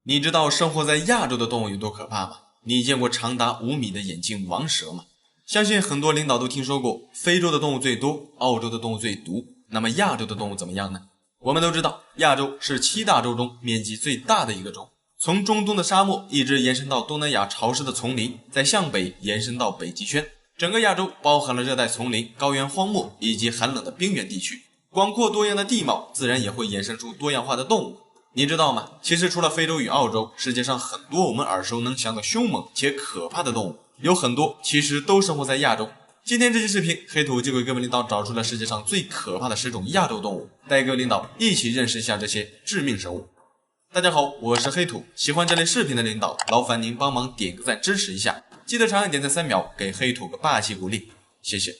你知道生活在亚洲的动物有多可怕吗？你见过长达5米的眼镜王蛇吗？相信很多领导都听说过，非洲的动物最多，澳洲的动物最毒。那么亚洲的动物怎么样呢？我们都知道，亚洲是7大洲中面积最大的一个洲，从中东的沙漠一直延伸到东南亚潮湿的丛林，再向北延伸到北极圈。整个亚洲包含了热带丛林、高原荒漠以及寒冷的冰原地区。广阔多样的地貌自然也会衍生出多样化的动物。你知道吗？其实除了非洲与澳洲，世界上很多我们耳熟能详的凶猛且可怕的动物，有很多其实都生活在亚洲。今天这期视频，黑土就给各位领导找出了世界上最可怕的10种亚洲动物，带各位领导一起认识一下这些致命生物。大家好，我是黑土，喜欢这类视频的领导，劳烦您帮忙点个赞支持一下，记得长按点赞3秒，给黑土个霸气鼓励，谢谢。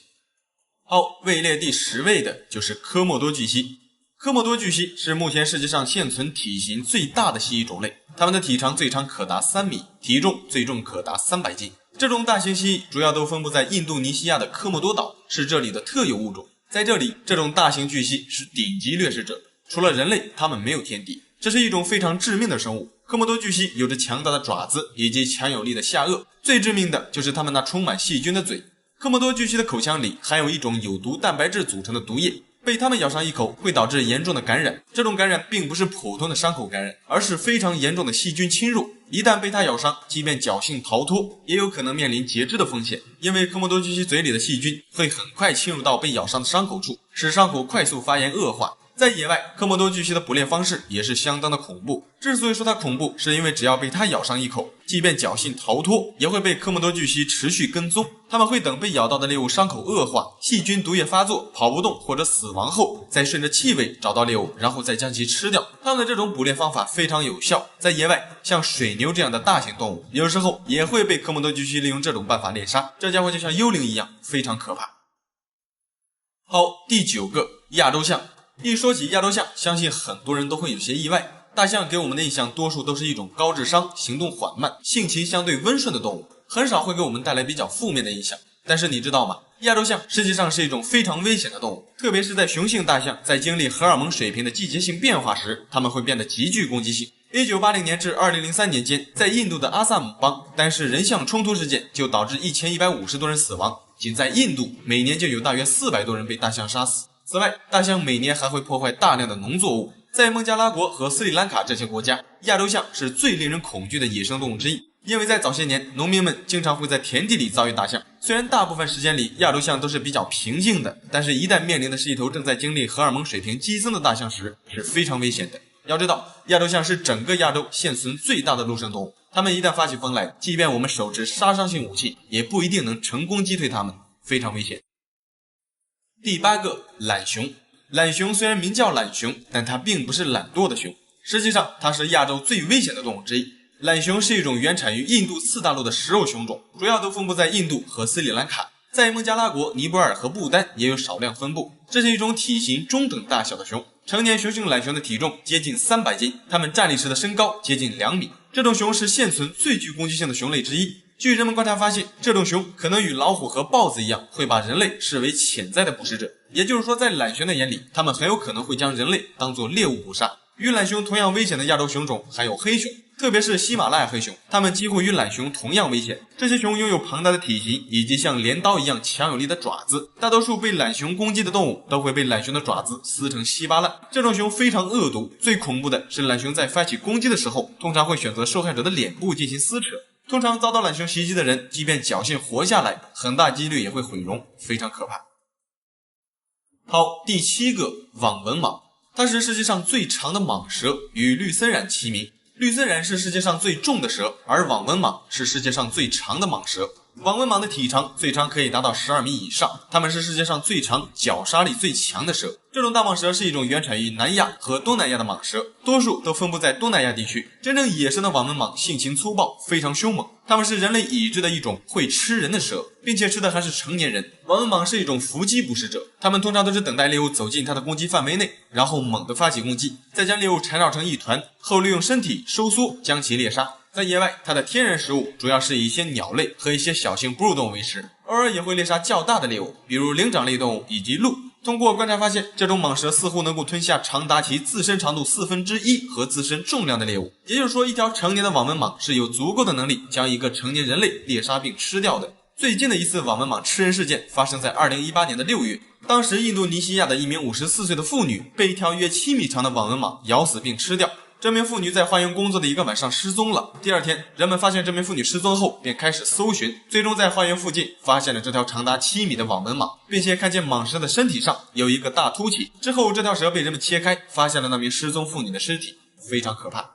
好，位列第10位的就是科莫多巨蜥。科莫多巨蜥是目前世界上现存体型最大的蜥蜴种类，它们的体长最长可达3米，体重最重可达300斤。这种大型蜥蜴主要都分布在印度尼西亚的科莫多岛，是这里的特有物种。在这里，这种大型巨蜥是顶级掠食者，除了人类，它们没有天敌。这是一种非常致命的生物。科莫多巨蜥有着强大的爪子以及强有力的下颚，最致命的就是它们那充满细菌的嘴。科莫多巨蜥的口腔里含有一种有毒蛋白质组成的毒液，被它们咬上一口会导致严重的感染。这种感染并不是普通的伤口感染，而是非常严重的细菌侵入。一旦被它咬伤，即便侥幸逃脱，也有可能面临截肢的风险。因为科莫多巨蜥嘴里的细菌会很快侵入到被咬伤的伤口处，使伤口快速发炎恶化。在野外，科莫多巨蜥的捕猎方式也是相当的恐怖。之所以说它恐怖，是因为只要被它咬上一口，即便侥幸逃脱，也会被科莫多巨蜥持续跟踪。它们会等被咬到的猎物伤口恶化，细菌毒液发作，跑不动或者死亡后，再顺着气味找到猎物，然后再将其吃掉。它们的这种捕猎方法非常有效。在野外，像水牛这样的大型动物，有时候也会被科莫多巨蜥利用这种办法猎杀。这家伙就像幽灵一样，非常可怕。好，第9个，亚洲象。一说起亚洲象，相信很多人都会有些意外。大象给我们的印象多数都是一种高智商、行动缓慢、性情相对温顺的动物，很少会给我们带来比较负面的印象。但是你知道吗？亚洲象实际上是一种非常危险的动物，特别是在雄性大象在经历荷尔蒙水平的季节性变化时，它们会变得极具攻击性。1980年至2003年间，在印度的阿萨姆邦，单是人象冲突事件就导致1150多人死亡，仅在印度每年就有大约400多人被大象杀死。此外，大象每年还会破坏大量的农作物。在孟加拉国和斯里兰卡这些国家，亚洲象是最令人恐惧的野生动物之一。因为在早些年，农民们经常会在田地里遭遇大象。虽然大部分时间里亚洲象都是比较平静的，但是一旦面临的是一头正在经历荷尔蒙水平激增的大象时，是非常危险的。要知道，亚洲象是整个亚洲现存最大的陆生动物，它们一旦发起疯来，即便我们手持杀伤性武器，也不一定能成功击退它们，非常危险。第8个，懒熊。懒熊虽然名叫懒熊，但它并不是懒惰的熊，实际上它是亚洲最危险的动物之一。懒熊是一种原产于印度次大陆的食肉熊种，主要都分布在印度和斯里兰卡，在孟加拉国、尼泊尔和不丹也有少量分布。这是一种体型中等大小的熊，成年雄性懒熊的体重接近300斤，它们站立时的身高接近2米。这种熊是现存最具攻击性的熊类之一。据人们观察发现，这种熊可能与老虎和豹子一样，会把人类视为潜在的捕食者。也就是说，在懒熊的眼里，它们很有可能会将人类当作猎物捕杀。与懒熊同样危险的亚洲熊种还有黑熊，特别是喜马拉雅黑熊，它们几乎与懒熊同样危险。这些熊拥有庞大的体型以及像镰刀一样强有力的爪子，大多数被懒熊攻击的动物都会被懒熊的爪子撕成稀巴烂。这种熊非常恶毒，最恐怖的是懒熊在发起攻击的时候，通常会选择受害者的脸部进行撕扯。通常遭到懒熊袭击的人，即便侥幸活下来，很大几率也会毁容，非常可怕。好，第7个，网纹蟒。它是世界上最长的蟒蛇，与绿森蚺齐名。绿森蚺是世界上最重的蛇，而网纹蟒是世界上最长的蟒蛇。网纹蟒的体长最长可以达到12米以上，它们是世界上最长、绞杀力最强的蛇。这种大蟒蛇是一种原产于南亚和东南亚的蟒蛇，多数都分布在东南亚地区。真正野生的网纹蟒性情粗暴，非常凶猛，它们是人类已知的一种会吃人的蛇，并且吃的还是成年人。网纹蟒是一种伏击捕食者，它们通常都是等待猎物走进它的攻击范围内，然后猛地发起攻击，再将猎物缠绕成一团，后利用身体收缩将其猎杀。在野外，它的天然食物主要是以一些鸟类和一些小型哺乳动物为食，偶尔也会猎杀较大的猎物，比如灵长类动物以及鹿。通过观察发现，这种蟒蛇似乎能够吞下长达其自身长度1/4和自身重量的猎物，也就是说，一条成年的网纹蟒是有足够的能力将一个成年人类猎杀并吃掉的。最近的一次网纹蟒吃人事件发生在2018年的6月，当时印度尼西亚的一名54岁的妇女被一条约7米长的网纹蟒咬死并吃掉。这名妇女在花园工作的一个晚上失踪了。第二天，人们发现这名妇女失踪后，便开始搜寻，最终在花园附近发现了这条长达7米的网纹蟒，并且看见蟒蛇的身体上有一个大凸起。之后，这条蛇被人们切开，发现了那名失踪妇女的尸体，非常可怕。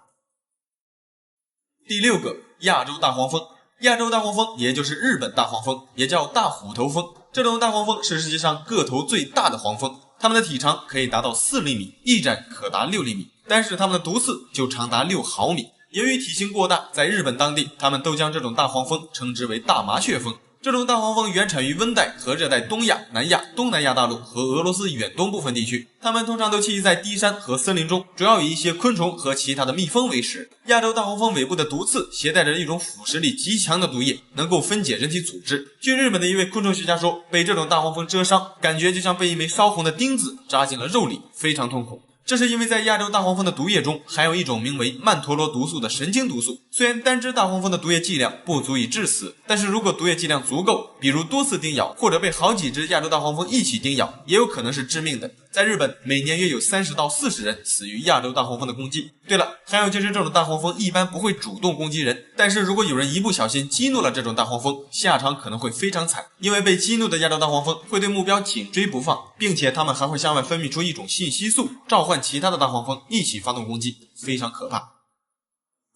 第6个，亚洲大黄蜂。亚洲大黄蜂也就是日本大黄蜂，也叫大虎头蜂。这种大黄蜂是世界上个头最大的黄蜂，它们的体长可以达到4厘米，翼展可达6厘米，但是它们的毒刺就长达6毫米。由于体型过大，在日本当地，他们都将这种大黄蜂称之为大麻雀蜂。这种大黄蜂原产于温带和热带东亚、南亚、东南亚大陆和俄罗斯远东部分地区，它们通常都栖息在低山和森林中，主要以一些昆虫和其他的蜜蜂为食。亚洲大黄蜂尾部的毒刺携带着一种腐蚀力极强的毒液，能够分解人体组织。据日本的一位昆虫学家说，被这种大黄蜂蛰伤，感觉就像被一枚烧红的钉子扎进了肉里，非常痛苦。这是因为在亚洲大黄蜂的毒液中含有一种名为曼陀罗毒素的神经毒素，虽然单只大黄蜂的毒液剂量不足以致死，但是如果毒液剂量足够，比如多次叮咬或者被好几只亚洲大黄蜂一起叮咬，也有可能是致命的。在日本，每年约有30到40人死于亚洲大黄蜂的攻击。对了，还有就是这种大黄蜂一般不会主动攻击人，但是如果有人一不小心激怒了这种大黄蜂，下场可能会非常惨，因为被激怒的亚洲大黄蜂会对目标紧追不放，并且它们还会向外分泌出一种信息素，召唤其他的大黄蜂一起发动攻击，非常可怕。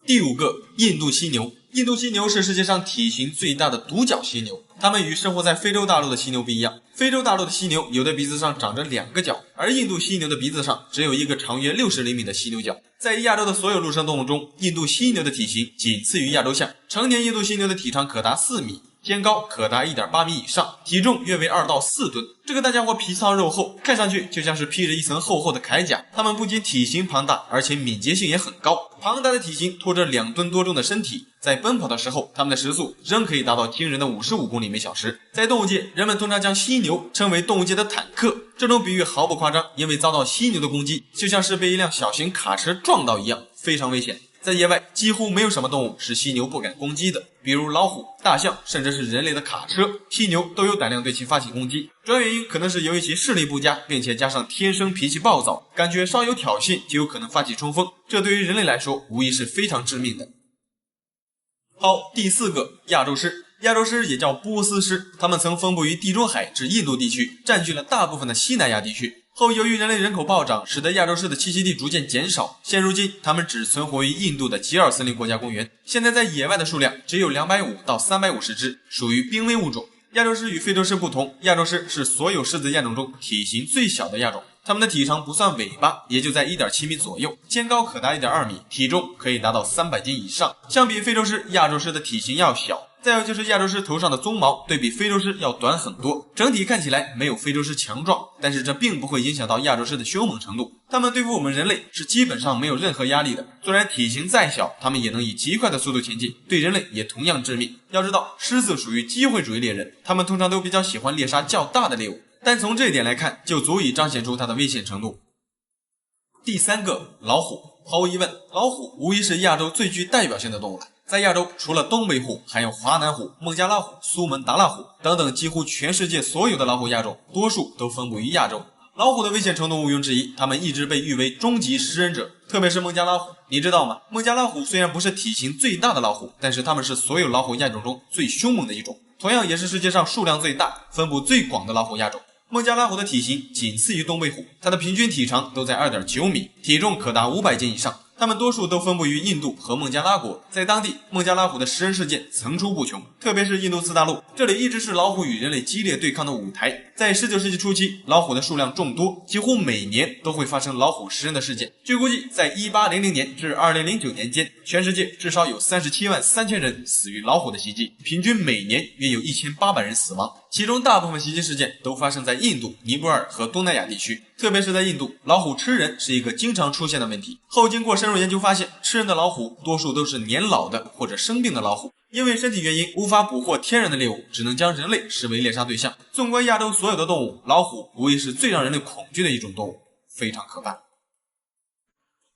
第5个，印度犀牛。印度犀牛是世界上体型最大的独角犀牛，它们与生活在非洲大陆的犀牛不一样。非洲大陆的犀牛有的鼻子上长着2个角，而印度犀牛的鼻子上只有一个长约60厘米的犀牛角。在亚洲的所有陆生动物中，印度犀牛的体型仅次于亚洲象。成年印度犀牛的体长可达4米，肩高可达 1.8 米以上，体重约为2到4吨。这个大家伙皮糙肉厚，看上去就像是披着一层厚厚的铠甲。它们不仅体型庞大，而且敏捷性也很高。庞大的体型拖着2吨多重的身体，在奔跑的时候，它们的时速仍可以达到惊人的55公里每小时。在动物界，人们通常将犀牛称为动物界的坦克，这种比喻毫不夸张，因为遭到犀牛的攻击，就像是被一辆小型卡车撞到一样，非常危险。在野外，几乎没有什么动物是犀牛不敢攻击的，比如老虎、大象，甚至是人类的卡车，犀牛都有胆量对其发起攻击。主要原因可能是由于其视力不佳，并且加上天生脾气暴躁，感觉稍有挑衅就有可能发起冲锋，这对于人类来说无疑是非常致命的。好，第4个，亚洲狮。亚洲狮也叫波斯狮，它们曾分布于地中海至印度地区，占据了大部分的西南亚地区。后由于人类人口暴涨，使得亚洲狮的栖息地逐渐减少，现如今它们只存活于印度的吉尔森林国家公园。现在在野外的数量只有250到350只，属于濒危物种。亚洲狮与非洲狮不同，亚洲狮是所有狮子亚种中体型最小的亚种，它们的体长不算尾巴，也就在 1.7 米左右，肩高可达 1.2 米，体重可以达到300斤以上。相比非洲狮，亚洲狮的体型要小。再有就是亚洲狮头上的鬃毛对比非洲狮要短很多，整体看起来没有非洲狮强壮，但是这并不会影响到亚洲狮的凶猛程度。它们对付我们人类是基本上没有任何压力的，虽然体型再小，它们也能以极快的速度前进，对人类也同样致命。要知道，狮子属于机会主义猎人，它们通常都比较喜欢猎杀较大的猎物，但从这一点来看，就足以彰显出它的危险程度。第3个，老虎。毫无疑问，老虎无疑是亚洲最具代表性的动物了。在亚洲，除了东北虎，还有华南虎、孟加拉虎、苏门答腊虎等等，几乎全世界所有的老虎亚种，多数都分布于亚洲。老虎的危险程度毋庸置疑，它们一直被誉为终极食人者，特别是孟加拉虎。你知道吗？孟加拉虎虽然不是体型最大的老虎，但是它们是所有老虎亚种中最凶猛的一种，同样也是世界上数量最大、分布最广的老虎亚种。孟加拉虎的体型仅次于东北虎，它的平均体长都在 2.9 米，体重可达500斤以上。它们多数都分布于印度和孟加拉国，在当地，孟加拉虎的食人事件层出不穷，特别是印度次大陆，这里一直是老虎与人类激烈对抗的舞台。在19世纪初期，老虎的数量众多，几乎每年都会发生老虎食人的事件。据估计，在1800年至2009年间，全世界至少有37万3000人死于老虎的袭击，平均每年约有1800人死亡，其中大部分袭击事件都发生在印度、尼泊尔和东南亚地区，特别是在印度，老虎吃人是一个经常出现的问题。后经过深入研究发现，吃人的老虎多数都是年老的或者生病的老虎，因为身体原因无法捕获天然的猎物，只能将人类视为猎杀对象。纵观亚洲所有的动物，老虎无疑是最让人类恐惧的一种动物，非常可怕。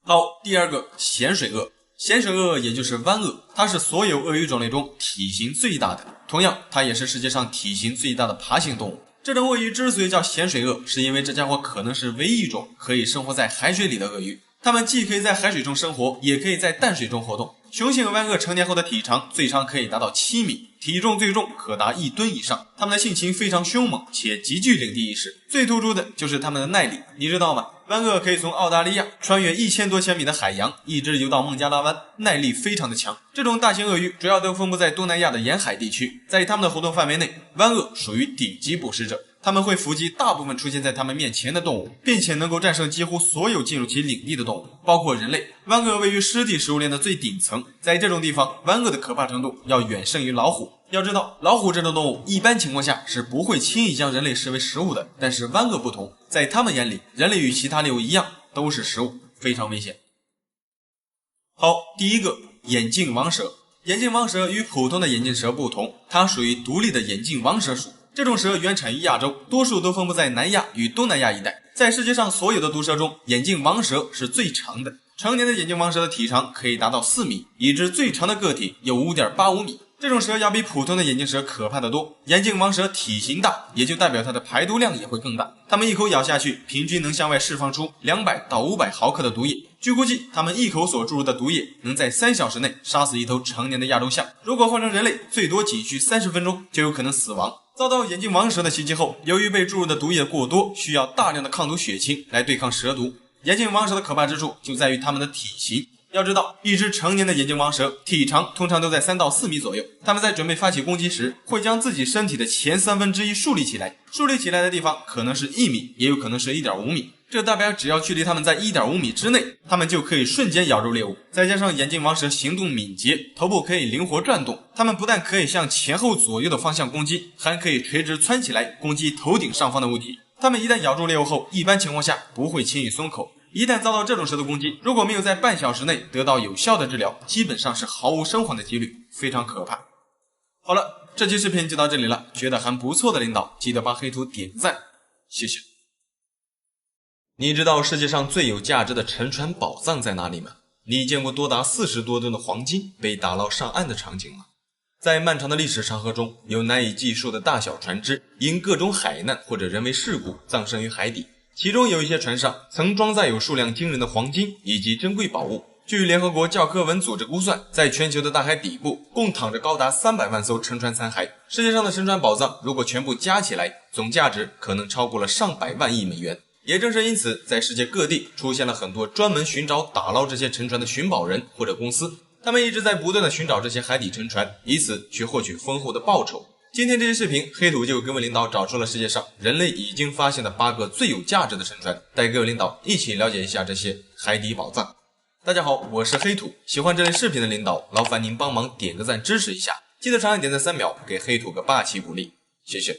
好，第二个，咸水鳄。咸水鳄也就是湾鳄，它是所有鳄鱼种类中体型最大的，同样它也是世界上体型最大的爬行动物。这种鳄鱼之所以叫咸水鳄，是因为这家伙可能是唯一一种可以生活在海水里的鳄鱼。它们既可以在海水中生活，也可以在淡水中活动。雄性湾鳄成年后的体长最长可以达到7米，体重最重可达1吨以上。它们的性情非常凶猛，且极具领地意识。最突出的就是它们的耐力，你知道吗？湾鳄可以从澳大利亚穿越1000多千米的海洋，一直游到孟加拉湾，耐力非常的强。这种大型鳄鱼主要都分布在东南亚的沿海地区，在它们的活动范围内，湾鳄属于顶级捕食者。它们会伏击大部分出现在它们面前的动物，并且能够战胜几乎所有进入其领地的动物，包括人类。湾鳄位于湿地食物链的最顶层，在这种地方，湾鳄的可怕程度要远胜于老虎。要知道，老虎这种动物一般情况下是不会轻易将人类视为食物的，但是湾鳄不同，在它们眼里，人类与其他猎物一样都是食物，非常危险。好，第一个，眼镜王蛇。眼镜王蛇与普通的眼镜蛇不同，它属于独立的眼镜王蛇属。这种蛇原产于亚洲，多数都分布在南亚与东南亚一带。在世界上所有的毒蛇中，眼镜王蛇是最长的。成年的眼镜王蛇的体长可以达到4米，已知最长的个体有 5.85 米。这种蛇要比普通的眼镜蛇可怕得多。眼镜王蛇体型大，也就代表它的排毒量也会更大。它们一口咬下去，平均能向外释放出200到500毫克的毒液。据估计，它们一口所注入的毒液能在3小时内杀死一头成年的亚洲象。如果换成人类，最多仅需30分钟就有可能死亡。遭到眼镜王蛇的袭击后，由于被注入的毒液过多，需要大量的抗毒血清来对抗蛇毒。眼镜王蛇的可怕之处就在于它们的体型。要知道，一只成年的眼镜王蛇体长通常都在3到4米左右。它们在准备发起攻击时，会将自己身体的前1/3竖立起来，竖立起来的地方可能是1米，也有可能是 1.5 米。这代表只要距离它们在 1.5 米之内，它们就可以瞬间咬入猎物。再加上眼镜王蛇行动敏捷，头部可以灵活转动，它们不但可以向前后左右的方向攻击，还可以垂直窜起来攻击头顶上方的物体。它们一旦咬住猎物后，一般情况下不会轻易松口。一旦遭到这种蛇的攻击，如果没有在半小时内得到有效的治疗，基本上是毫无生还的几率，非常可怕。好了，这期视频就到这里了，觉得还不错的领导记得帮黑土点个赞，谢谢。你知道世界上最有价值的沉船宝藏在哪里吗？你见过多达40多吨的黄金被打捞上岸的场景吗？在漫长的历史长河中，有难以计数的大小船只因各种海难或者人为事故葬身于海底，其中有一些船上曾装载有数量惊人的黄金以及珍贵宝物。据联合国教科文组织估算，在全球的大海底部共躺着高达300万艘沉船残骸。世界上的沉船宝藏如果全部加起来，总价值可能超过了上百万亿美元。也正是因此，在世界各地出现了很多专门寻找打捞这些沉船的寻宝人或者公司，他们一直在不断的寻找这些海底沉船，以此去获取丰厚的报酬。今天这期视频，黑土就各位领导找出了世界上人类已经发现的8个最有价值的沉船，带各位领导一起了解一下这些海底宝藏。大家好，我是黑土，喜欢这类视频的领导，劳烦您帮忙点个赞支持一下，记得长按点赞3秒，给黑土个霸气鼓励，谢谢。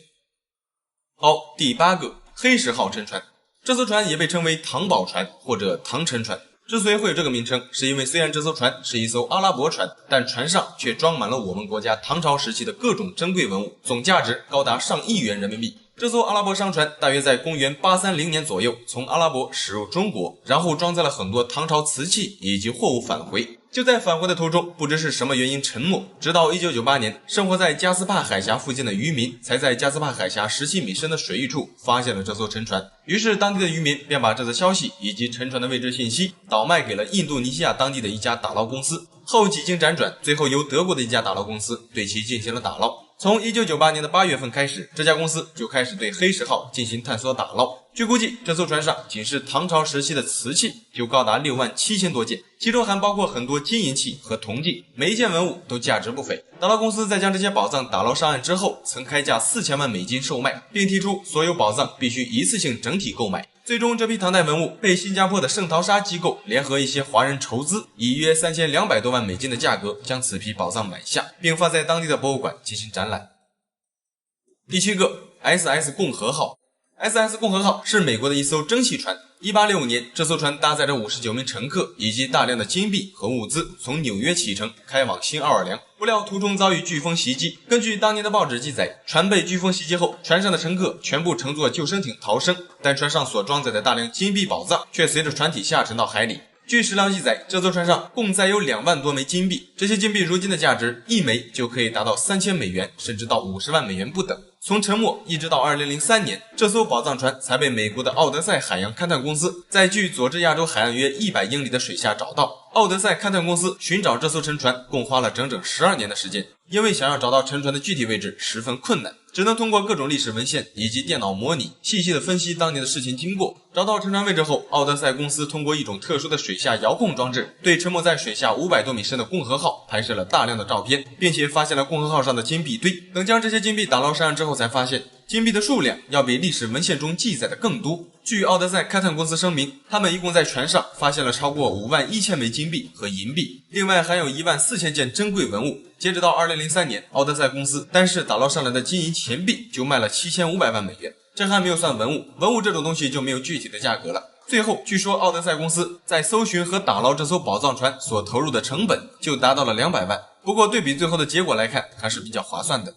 好，第8个，黑石号沉船。这艘船也被称为唐宝船或者唐沉船。之所以会有这个名称，是因为虽然这艘船是一艘阿拉伯船，但船上却装满了我们国家唐朝时期的各种珍贵文物，总价值高达上亿元人民币。这艘阿拉伯商船大约在公元830年左右从阿拉伯驶入中国，然后装载了很多唐朝瓷器以及货物返回。就在返回的途中，不知是什么原因沉没，直到1998年，生活在加斯帕海峡附近的渔民才在加斯帕海峡17米深的水域处发现了这艘沉船。于是当地的渔民便把这则消息以及沉船的位置信息倒卖给了印度尼西亚当地的一家打捞公司，后几经辗转，最后由德国的一家打捞公司对其进行了打捞。从1998年的8月份开始，这家公司就开始对黑石号进行探索打捞。据估计，这艘船上仅是唐朝时期的瓷器就高达67000多件，其中还包括很多金银器和铜镜，每一件文物都价值不菲。打捞公司在将这些宝藏打捞上岸之后，曾开价4000万美金售卖，并提出所有宝藏必须一次性整体购买。最终，这批唐代文物被新加坡的圣淘沙机构联合一些华人筹资，以约3200多万美金的价格将此批宝藏买下，并放在当地的博物馆进行展览。第7个 SS 共和号。 SS 共和号是美国的一艘蒸汽船。1865年，这艘船搭载着59名乘客以及大量的金币和物资，从纽约启程，开往新奥尔良。不料途中遭遇飓风袭击。根据当年的报纸记载，船被飓风袭击后，船上的乘客全部乘坐救生艇逃生，但船上所装载的大量金币宝藏却随着船体下沉到海里。据史料记载，这艘船上共载有2万多枚金币，这些金币如今的价值1枚就可以达到3000美元，甚至到50万美元不等。从沉没一直到2003年，这艘宝藏船才被美国的奥德赛海洋勘探公司在距佐治亚州海岸约100英里的水下找到。奥德赛勘探公司寻找这艘沉船共花了整整12年的时间，因为想要找到沉船的具体位置十分困难，只能通过各种历史文献以及电脑模拟，细细的分析当年的事情经过。找到沉船位置后，奥德赛公司通过一种特殊的水下遥控装置，对沉没在水下500多米深的共和号拍摄了大量的照片，并且发现了共和号上的金币堆。等将这些金币打捞上岸之后，才发现金币的数量要比历史文献中记载的更多。据奥德赛勘探公司声明，他们一共在船上发现了超过51000枚金币和银币，另外还有14000件珍贵文物。截止到2003年，奥德赛公司单是打捞上来的金银钱币就卖了7500万美元，这还没有算文物，文物这种东西就没有具体的价格了。最后，据说奥德赛公司在搜寻和打捞这艘宝藏船所投入的成本就达到了200万，不过对比最后的结果来看，还是比较划算的。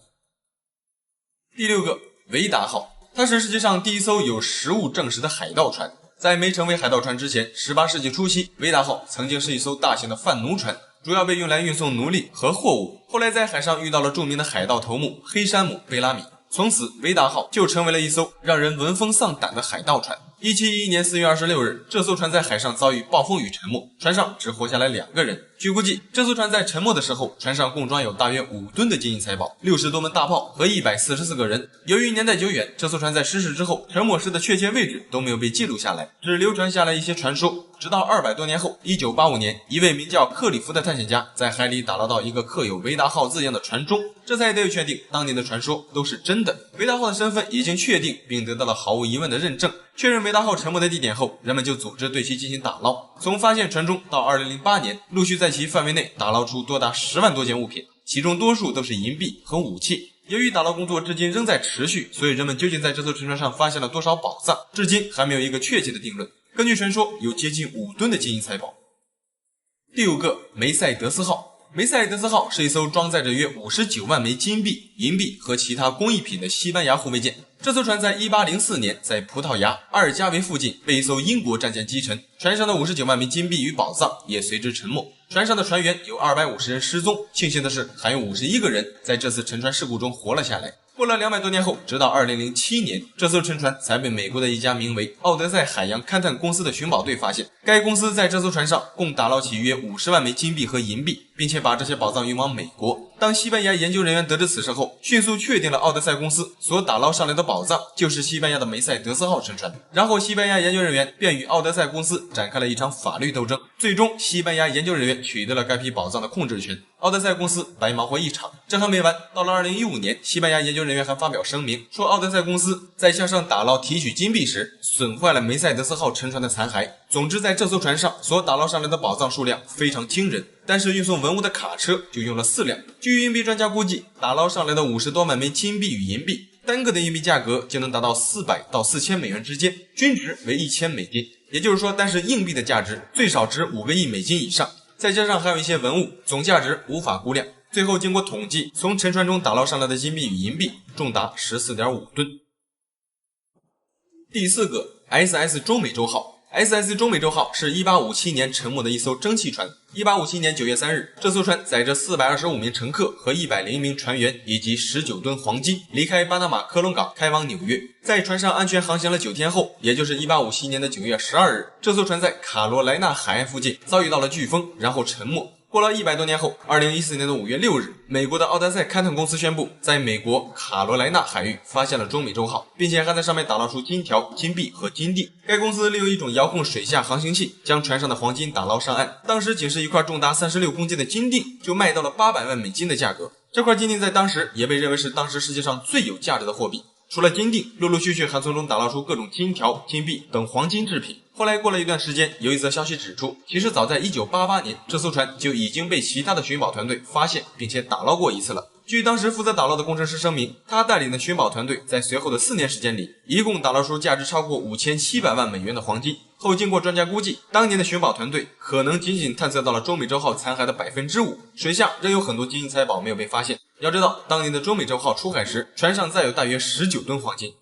第6个维达号，它是世界上第一艘有实物证实的海盗船。在没成为海盗船之前，18世纪初期，维达号曾经是一艘大型的贩奴船，主要被用来运送奴隶和货物。后来在海上遇到了著名的海盗头目黑山姆·贝拉米，从此维达号就成为了一艘让人闻风丧胆的海盗船。1711年4月26日，这艘船在海上遭遇暴风雨沉没，船上只活下来2个人。据估计，这艘船在沉没的时候，船上共装有大约5吨的金银财宝、60多门大炮和144个人。由于年代久远，这艘船在失事之后，沉没时的确切位置都没有被记录下来，只流传下来一些传说。直到200多年后，1985年，一位名叫克里夫的探险家在海里打捞到一个刻有维达号字样的船钟，这才得以确定当年的传说都是真的。维达号的身份已经确定，并得到了毫无疑问的认证。确认维达号沉没的地点后，人们就组织对其进行打捞。从发现船钟到2008年，陆续在其范围内打捞出多达10万多件物品，其中多数都是银币和武器。由于打捞工作至今仍在持续，所以人们究竟在这艘沉船上发现了多少宝藏，至今还没有一个确切的定论。根据传说，有接近5吨的金银财宝。第5个梅赛德斯号。梅赛德斯号是一艘装载着约59万枚金币、银币和其他工艺品的西班牙护卫舰。这艘船在1804年在葡萄牙阿尔加维附近被一艘英国战舰击沉，船上的59万枚金币与宝藏也随之沉没。船上的船员有250人失踪，庆幸的是还有51个人在这次沉船事故中活了下来。过了200多年后，直到2007年，这艘沉船才被美国的一家名为奥德赛海洋勘探公司的寻宝队发现。该公司在这艘船上共打捞起约50万枚金币和银币，并且把这些宝藏运往美国。当西班牙研究人员得知此事后，迅速确定了奥德赛公司所打捞上来的宝藏就是西班牙的梅赛德斯号沉船。然后西班牙研究人员便与奥德赛公司展开了一场法律斗争，最终西班牙研究人员取得了该批宝藏的控制权，奥德赛公司白忙活一场。这还没完，到了2015年，西班牙研究人员还发表声明，说奥德赛公司在向上打捞提取金币时损坏了梅赛德斯号沉船的残骸。总之，在这艘船上所打捞上来的宝藏数量非常惊人，但是运送文物的卡车就用了4辆。据硬币专家估计，打捞上来的50多万枚金币与银币，单个的硬币价格就能达到400到4000美元之间，均值为1000美金。也就是说，单是硬币的价值最少值5个亿美金以上，再加上还有一些文物，总价值无法估量。最后经过统计，从沉船中打捞上来的金币与银币重达 14.5 吨。第4个 SS 中美洲号。SS 中美洲号是1857年沉没的一艘蒸汽船。1857年9月3日，这艘船载着425名乘客和101名船员以及19吨黄金，离开巴拿马科隆港开往纽约。在船上安全航行了9天后，也就是1857年的9月12日，这艘船在卡罗莱纳海岸附近遭遇到了飓风，然后沉没。过了100多年后，2014年的5月6日，美国的奥德赛勘探公司宣布，在美国卡罗莱纳海域发现了中美洲号，并且还在上面打捞出金条、金币和金锭。该公司利用一种遥控水下航行器，将船上的黄金打捞上岸。当时仅是一块重达36公斤的金锭，就卖到了800万美金的价格。这块金锭在当时也被认为是当时世界上最有价值的货币。除了金锭，陆陆续续还从中打捞出各种金条、金币等黄金制品。后来过了一段时间，有一则消息指出，其实早在1988年，这艘船就已经被其他的寻宝团队发现并且打捞过一次了。据当时负责打捞的工程师声明，他带领的寻宝团队在随后的4年时间里，一共打捞出价值超过5700万美元的黄金。后经过专家估计，当年的寻宝团队可能仅仅探测到了中美洲号残骸的5%，水下仍有很多金银财宝没有被发现。要知道，当年的中美洲号出海时，船上载有大约19吨黄金。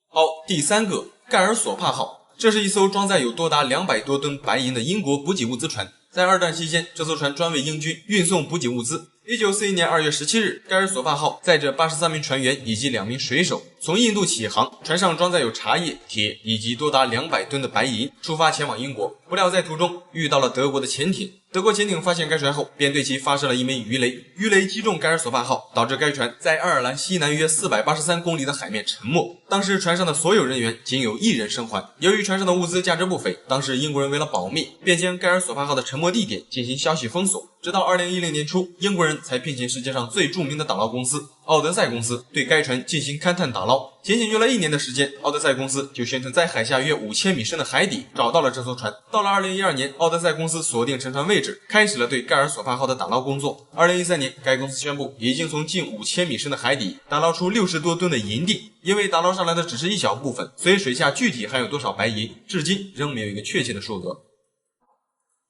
好，第3个，盖尔索帕号，这是一艘装载有多达200多吨白银的英国补给物资船。在2战期间，这艘船专为英军运送补给物资。1941年2月17日，盖尔索帕号载着83名船员以及2名水手从印度起航，船上装载有茶叶、铁以及多达200吨的白银，出发前往英国。不料在途中遇到了德国的潜艇，德国潜艇发现该船后，便对其发射了一枚鱼雷，鱼雷击中盖尔索帕号，导致该船在爱尔兰西南约483公里的海面沉没。当时船上的所有人员仅有1人生还。由于船上的物资价值不菲，当时英国人为了保密，便将盖尔索帕号的沉没地点进行消息封锁。直到2010年初，英国人才聘请世界上最著名的打捞公司奥德赛公司对该船进行勘探打捞。仅仅用了1年的时间，奥德赛公司就宣称在海下约5000米深的海底找到了这艘船。到了2012年，奥德赛公司锁定沉船位置，开始了对盖尔索帕号的打捞工作。2013年，该公司宣布已经从近5000米深的海底打捞出60多吨的银锭。因为打捞上来的只是一小部分，所以水下具体含有多少白银，至今仍没有一个确切的数额。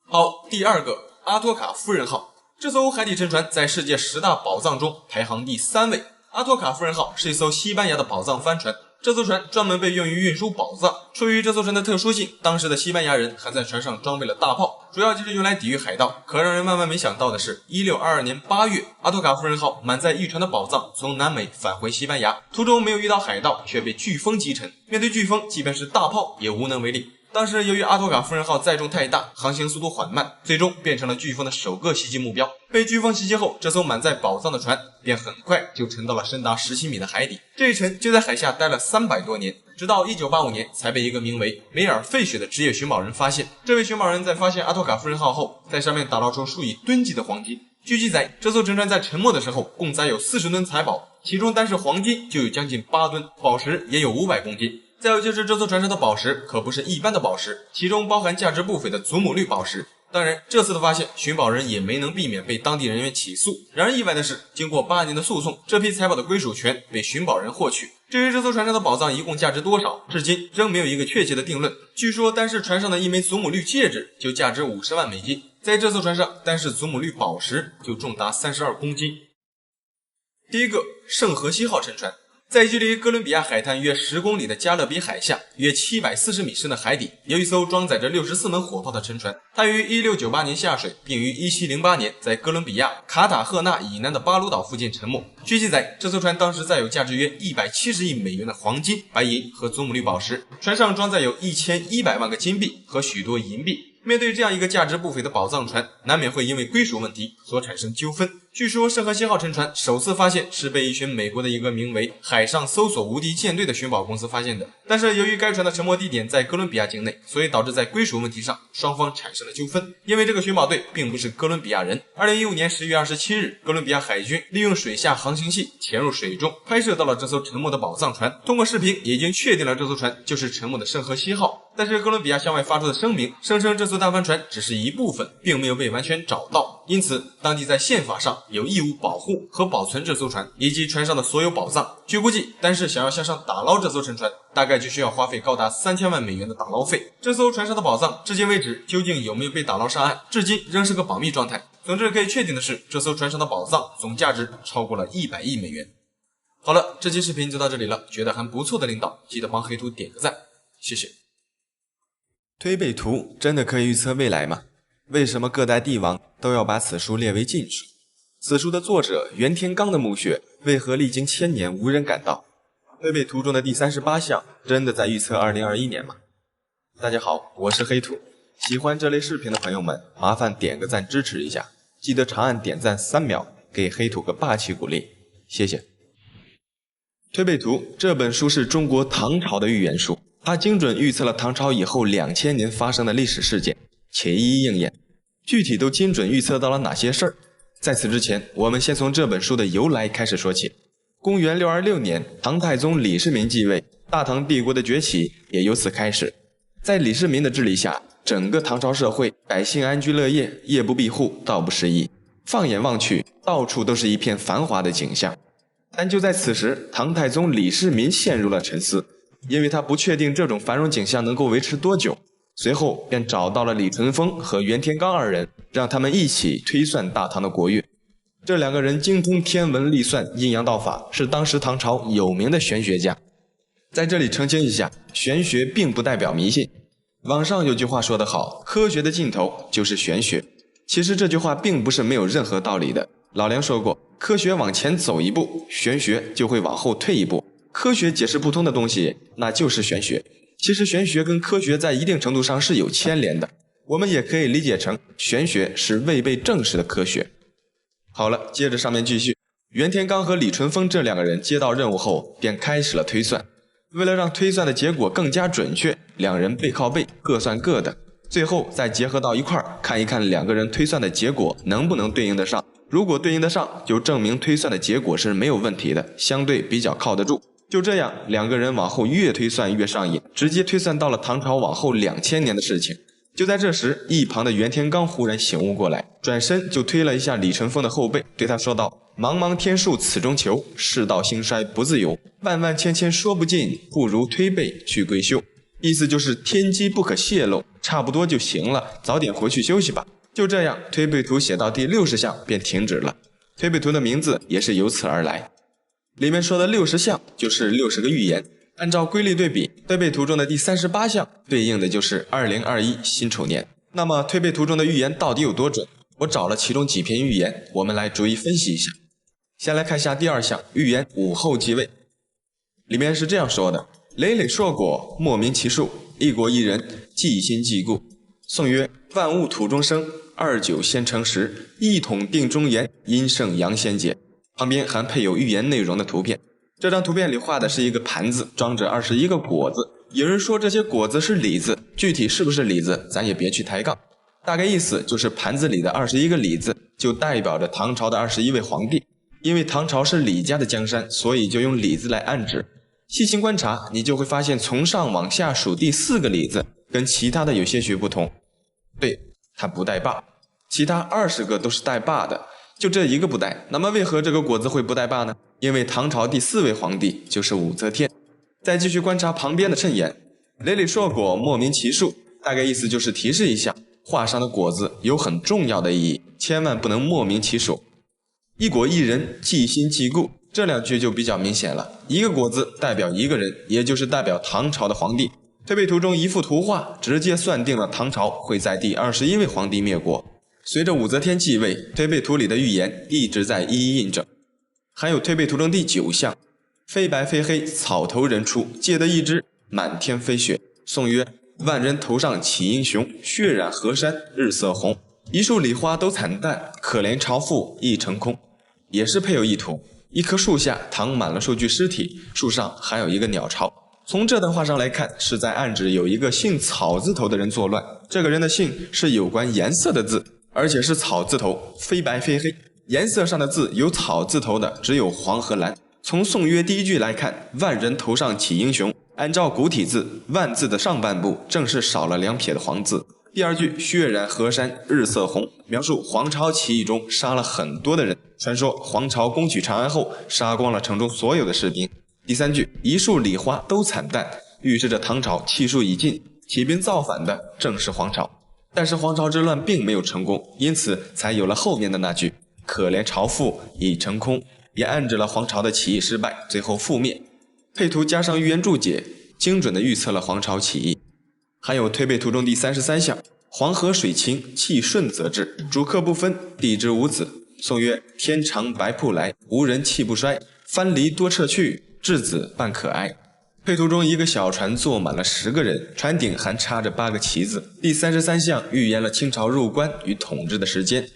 好，第2个，阿托卡夫人号，这艘海底沉船在世界10大宝藏中排行第3位。阿托卡夫人号是一艘西班牙的宝藏帆船，这艘船专门被用于运输宝藏。出于这艘船的特殊性，当时的西班牙人还在船上装备了大炮，主要就是用来抵御海盗。可让人万万没想到的是，1622年8月，阿托卡夫人号满载一船的宝藏从南美返回西班牙，途中没有遇到海盗，却被飓风击沉。面对飓风，即便是大炮也无能为力。当时由于阿托卡夫人号载重太大，航行速度缓慢，最终变成了飓风的首个袭击目标。被飓风袭击后，这艘满载宝藏的船便很快就沉到了深达17米的海底。这一沉就在海下待了300多年，直到1985年才被一个名为梅尔费雪的职业寻宝人发现。这位寻宝人在发现阿托卡夫人号后，在上面打捞出数以吨计的黄金。据记载，这艘沉船在沉没的时候共载有40吨财宝，其中单是黄金就有将近8吨，宝石也有500公斤。再有就是这艘船上的宝石可不是一般的宝石，其中包含价值不菲的祖母绿宝石。当然，这次的发现，寻宝人也没能避免被当地人员起诉。然而意外的是，经过8年的诉讼，这批财宝的归属权被寻宝人获取。至于这艘船上的宝藏一共价值多少，至今仍没有一个确切的定论。据说单是船上的一枚祖母绿戒指就价值50万美金，在这艘船上，单是祖母绿宝石就重达32公斤。第1个，圣荷西号沉船。在距离哥伦比亚海滩约10公里的加勒比海下约740米深的海底，有一艘装载着64门火炮的沉船。它于1698年下水，并于1708年在哥伦比亚卡塔赫纳以南的巴鲁岛附近沉没。据记载，这艘船当时载有价值约170亿美元的黄金、白银和祖母绿宝石，船上装载有1100万个金币和许多银币。面对这样一个价值不菲的宝藏船，难免会因为归属问题所产生纠纷。据说圣荷西号沉船首次发现是被一群美国的一个名为海上搜索无敌舰队的寻宝公司发现的，但是由于该船的沉没地点在哥伦比亚境内，所以导致在归属问题上双方产生了纠纷。因为这个寻宝队并不是哥伦比亚人。2015年10月27日，哥伦比亚海军利用水下航行器潜入水中，拍摄到了这艘沉没的宝藏船。通过视频已经确定了这艘船就是沉没的圣荷西号。但是哥伦比亚向外发出的声明声称这艘大帆船只是一部分，并没有被完全找到，因此当地在宪法上有义务保护和保存这艘船以及船上的所有宝藏。据估计，单是想要向上打捞这艘沉船，大概就需要花费高达3000万美元的打捞费。这艘船上的宝藏至今为止究竟有没有被打捞上岸，至今仍是个保密状态。总之可以确定的是，这艘船上的宝藏总价值超过了100亿美元。好了，这期视频就到这里了，觉得还不错的领导记得帮黑兔点个赞，谢谢。推背图真的可以预测未来吗？为什么各代帝王都要把此书列为禁书？此书的作者袁天罡的墓穴为何历经1000年无人赶到？推背图中的第38项真的在预测2021年吗？大家好，我是黑兔，喜欢这类视频的朋友们麻烦点个赞支持一下，记得长按点赞3秒，给黑兔个霸气鼓励，谢谢。推背图这本书是中国唐朝的预言书，它精准预测了唐朝以后2000年发生的历史事件，且一一应验。具体都精准预测到了哪些事儿？在此之前，我们先从这本书的由来开始说起。公元626年，唐太宗李世民继位，大唐帝国的崛起也由此开始。在李世民的治理下，整个唐朝社会百姓安居乐业，夜不闭户，道不拾遗。放眼望去，到处都是一片繁华的景象。但就在此时，唐太宗李世民陷入了沉思，因为他不确定这种繁荣景象能够维持多久。随后便找到了李淳风和袁天罡二人，让他们一起推算大唐的国运。这两个人精通天文历算、阴阳道法，是当时唐朝有名的玄学家。在这里澄清一下，玄学并不代表迷信。网上有句话说得好，科学的尽头就是玄学。其实这句话并不是没有任何道理的。老梁说过，科学往前走一步，玄学就会往后退一步。科学解释不通的东西，那就是玄学。其实玄学跟科学在一定程度上是有牵连的，我们也可以理解成玄学是未被证实的科学。好了，接着上面继续。袁天罡和李淳风这两个人接到任务后便开始了推算。为了让推算的结果更加准确，两人背靠背各算各的，最后再结合到一块儿，看一看两个人推算的结果能不能对应得上。如果对应得上，就证明推算的结果是没有问题的，相对比较靠得住。就这样，两个人往后越推算越上瘾，直接推算到了唐朝往后2000年的事情。就在这时，一旁的袁天罡忽然醒悟过来，转身就推了一下李淳风的后背，对他说道：茫茫天数此中求，世道兴衰不自由，万万千千说不尽，不如推背去归休。意思就是天机不可泄露，差不多就行了，早点回去休息吧。就这样，推背图写到第60项便停止了。推背图的名字也是由此而来。里面说的60项就是60个预言，按照规律对比，推背图中的第38项对应的就是2021辛丑年。那么推背图中的预言到底有多准？我找了其中几篇预言，我们来逐一分析一下。先来看一下第2项，预言武后继位。里面是这样说的：累累硕果，莫名其数，一国一人，既心既故。颂曰：万物土中生，29先成时，一统定中原，阴盛阳先节。旁边还配有预言内容的图片。这张图片里画的是一个盘子，装着21个果子。有人说这些果子是李子，具体是不是李子咱也别去抬杠，大概意思就是盘子里的21个李子就代表着唐朝的21位皇帝。因为唐朝是李家的江山，所以就用李字来暗指。细心观察，你就会发现从上往下数第4个李字跟其他的有些许不同。对，它不带霸，其他20个都是带霸的，就这一个不带。那么为何这个果子会不带霸呢？因为唐朝第4位皇帝就是武则天。再继续观察旁边的衬言，累累硕果，莫名其数，大概意思就是提示一下，画上的果子有很重要的意义，千万不能莫名其数。一国一人，既心既故，这2句就比较明显了。一个果子代表一个人，也就是代表唐朝的皇帝。推背图中一幅图画直接算定了唐朝会在第21位皇帝灭国。随着武则天继位，推背图里的预言一直在一一印证。还有推背图中第9项，非白非黑，草头人出，借得一枝，满天飞雪。颂曰：万人头上起英雄，血染河山日色红。一树梨花都惨淡，可怜朝父亦成空。也是配有一图，一棵树下躺满了数具尸体，树上还有一个鸟巢。从这段话上来看，是在暗指有一个姓草字头的人作乱。这个人的姓是有关颜色的字，而且是草字头，非白非黑。颜色上的字有草字头的只有黄和蓝。从颂曰第1句来看，万人头上起英雄，按照古体字，万字的上半部正是少了2撇的黄字。第2句血染河山日色红，描述黄巢起义中杀了很多的人，传说黄巢攻取长安后杀光了城中所有的士兵。第3句一树梨花都惨淡，预示着唐朝气数已尽，起兵造反的正是黄巢。但是黄巢之乱并没有成功，因此才有了后面的那句可怜朝父已成空，也暗指了黄巢的起义失败，最后覆灭。配图加上预言注解，精准地预测了黄巢起义。还有推背图中第33项，黄河水清，气顺则至，主客不分，地之无子。颂曰：天长白瀑来，无人气不衰，藩篱多撤去，稚子半可哀。配图中一个小船坐满了10个人，船顶还插着8个旗子。第33项预言了清朝入关与统治的时间。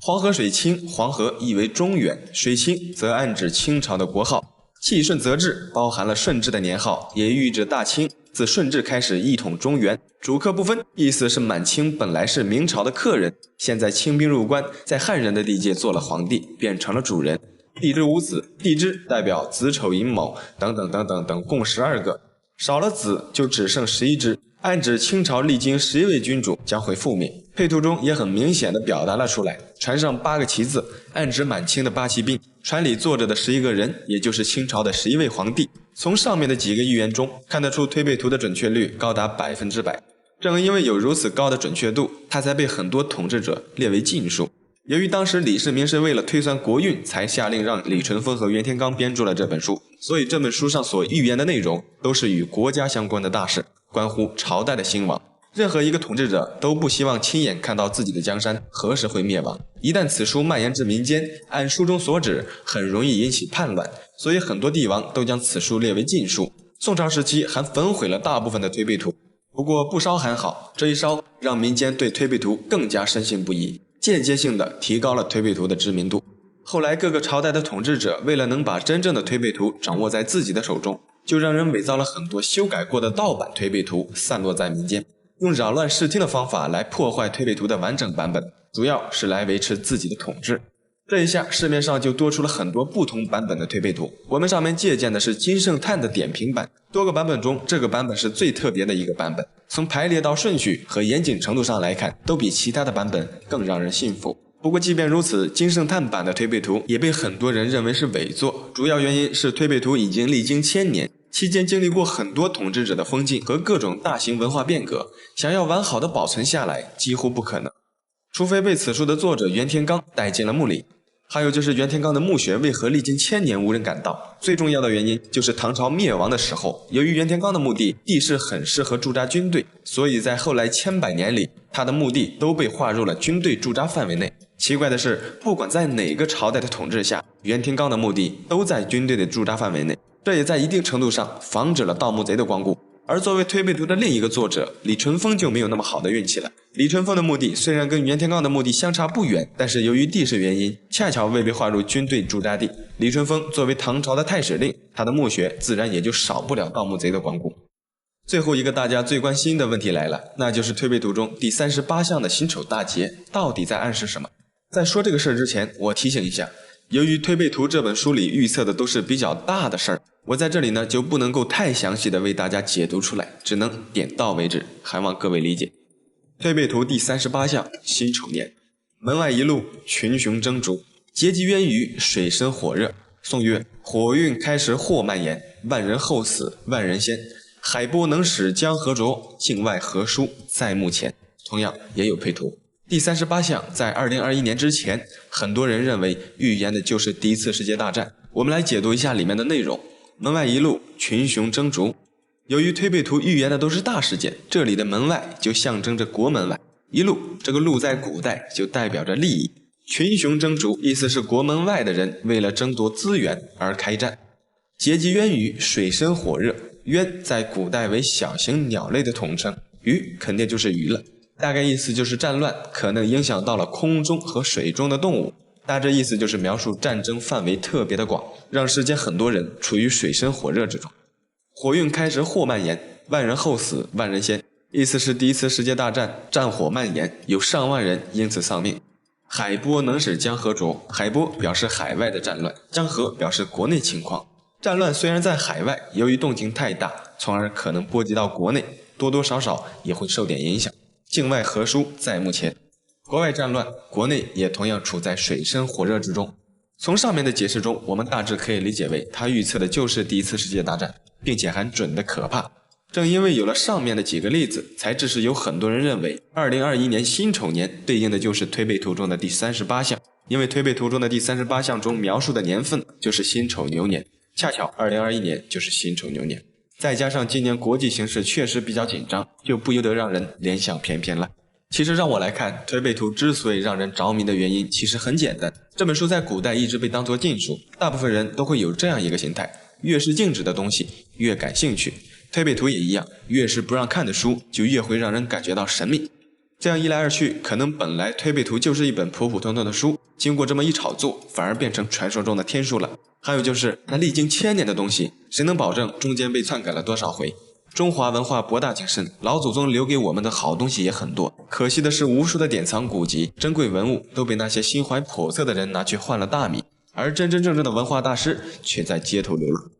黄河水清，黄河意为中原，水清则暗指清朝的国号。气顺则至包含了顺治的年号，也寓意着大清自顺治开始一统中原。主客不分，意思是满清本来是明朝的客人，现在清兵入关，在汉人的地界做了皇帝，变成了主人。地支无子，地支代表子丑寅卯等等等等等，共12个，少了子就只剩11支，暗指清朝历经11位君主将会覆灭。配图中也很明显地表达了出来，船上8个旗字暗指满清的八旗兵，船里坐着的11个人，也就是清朝的11位皇帝。从上面的几个预言中看得出推背图的准确率高达100%。正因为有如此高的准确度，它才被很多统治者列为禁书。由于当时李世民是为了推算国运，才下令让李淳风和袁天罡编著了这本书，所以这本书上所预言的内容都是与国家相关的大事，关乎朝代的兴亡。任何一个统治者都不希望亲眼看到自己的江山何时会灭亡，一旦此书蔓延至民间，按书中所指，很容易引起叛乱，所以很多帝王都将此书列为禁书。宋朝时期还焚毁了大部分的推背图，不过不烧还好，这一烧让民间对推背图更加深信不疑，间接性的提高了推背图的知名度。后来各个朝代的统治者为了能把真正的推背图掌握在自己的手中，就让人伪造了很多修改过的盗版推背图，散落在民间，用扰乱视听的方法来破坏推背图的完整版本，主要是来维持自己的统治。这一下市面上就多出了很多不同版本的推背图，我们上面借鉴的是金圣叹的点评版，多个版本中这个版本是最特别的一个版本，从排列到顺序和严谨程度上来看，都比其他的版本更让人信服。不过即便如此，金圣叹版的推背图也被很多人认为是伪作，主要原因是推背图已经历经1000年，期间经历过很多统治者的封禁和各种大型文化变革，想要完好的保存下来几乎不可能，除非被此书的作者袁天罡带进了墓里。还有就是袁天罡的墓穴为何历经1000年无人敢到，最重要的原因就是唐朝灭亡的时候，由于袁天罡的墓地地势很适合驻扎军队，所以在后来千百年里，他的墓地都被划入了军队驻扎范围内。奇怪的是，不管在哪个朝代的统治下，袁天罡的墓地都在军队的驻扎范围内，这也在一定程度上防止了盗墓贼的光顾。而作为推背图的另一个作者李淳风就没有那么好的运气了。李淳风的墓地虽然跟袁天罡的墓地相差不远，但是由于地势原因，恰巧未被划入军队驻扎地。李淳风作为唐朝的太史令，他的墓穴自然也就少不了盗墓贼的光顾。最后一个大家最关心的问题来了，那就是推背图中第38项的辛丑大劫到底在暗示什么？在说这个事儿之前，我提醒一下，由于推背图这本书里预测的都是比较大的事儿，我在这里呢就不能够太详细的为大家解读出来，只能点到为止，还望各位理解。推背图第38项辛丑年，门外一路群雄争逐，劫机渊鱼，水深火热。宋曰：火运开时祸蔓延，万人后死万人先，海波能使江河浊，境外何殊在目前。同样也有配图。第38项在2021年之前，很多人认为预言的就是第一次世界大战。我们来解读一下里面的内容。门外一路群雄争逐，由于推背图预言的都是大事件，这里的门外就象征着国门外，一路这个路在古代就代表着利益，群雄争逐意思是国门外的人为了争夺资源而开战。劫机渊鱼，水深火热，渊在古代为小型鸟类的统称，鱼肯定就是鱼了，大概意思就是战乱可能影响到了空中和水中的动物，大致意思就是描述战争范围特别的广，让世间很多人处于水深火热之中。火运开时祸蔓延，万人后死万人先，意思是第一次世界大战战火蔓延，有上万人因此丧命。海波能使江河浊，海波表示海外的战乱，江河表示国内情况。战乱虽然在海外，由于动静太大，从而可能波及到国内，多多少少也会受点影响。境外何殊在目前，国外战乱，国内也同样处在水深火热之中。从上面的解释中，我们大致可以理解为他预测的就是第一次世界大战，并且还准得可怕。正因为有了上面的几个例子，才致使有很多人认为2021年辛丑年对应的就是推背图中的第38项，因为推背图中的第38项中描述的年份就是辛丑牛年，恰巧2021年就是辛丑牛年，再加上今年国际形势确实比较紧张，就不由得让人联想翩翩了。其实让我来看，推背图之所以让人着迷的原因其实很简单，这本书在古代一直被当作禁书，大部分人都会有这样一个心态，越是禁止的东西越感兴趣，推背图也一样，越是不让看的书就越会让人感觉到神秘。这样一来二去，可能本来推背图就是一本普普通通的书，经过这么一炒作，反而变成传说中的天书了。还有就是那历经1000年的东西，谁能保证中间被篡改了多少回？中华文化博大精深，老祖宗留给我们的好东西也很多，可惜的是无数的典藏古籍、珍贵文物都被那些心怀叵测的人拿去换了大米，而真真正正的文化大师却在街头流浪。